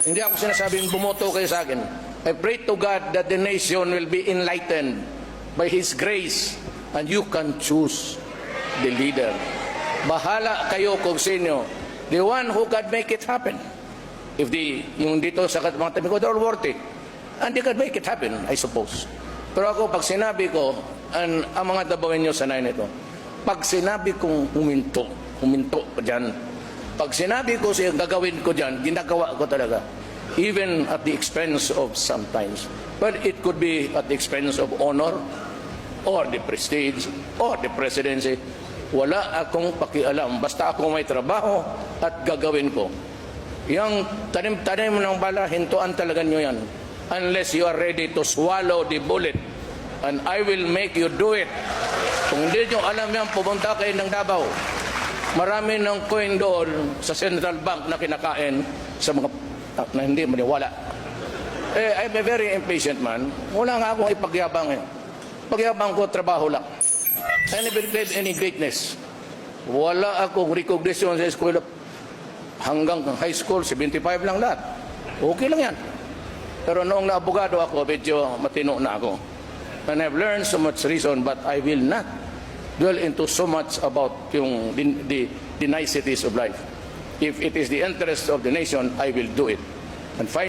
Hindi ako sinasabing bumoto kayo sa akin. I pray to God that the nation will be enlightened by His grace and you can choose the leader. Bahala kayo kung sino. The one who can make it happen. If yung dito sa mga tabi ko, they're all worthy. And they can make it happen, I suppose. Pero ako, pag sinabi ko, ang mga dabawin nyo sanay nito, pag sinabi kong huminto ko dyan, pag sinabi ko siya gagawin ko dyan, ginagawa ko talaga. Even at the expense of sometimes. But it could be at the expense of honor, or the prestige, or the presidency. Wala akong pakialam. Basta ako may trabaho at gagawin ko. Yung tanim-tanim ng bala, hintuan talaga nyo yan. Unless you are ready to swallow the bullet. And I will make you do it. Kung hindi nyo alam yan, pumunta kayo ng Davao. Marami ng coin doon sa Central Bank na kinakain sa mga na hindi maniwala. I'm a very impatient man. Wala nga akong ipagyabang eh. Pagyabang ko, trabaho lang. I never claimed any greatness. Wala akong recognition sa eskwela. Hanggang high school, 75 lang lahat. Okay lang yan. Pero noong naabogado ako, medyo matino na ako. And I've learned so much reason, but I will not dwell into so much about yung the niceties of life. If it is the interest of the nation, I will do it. And finally,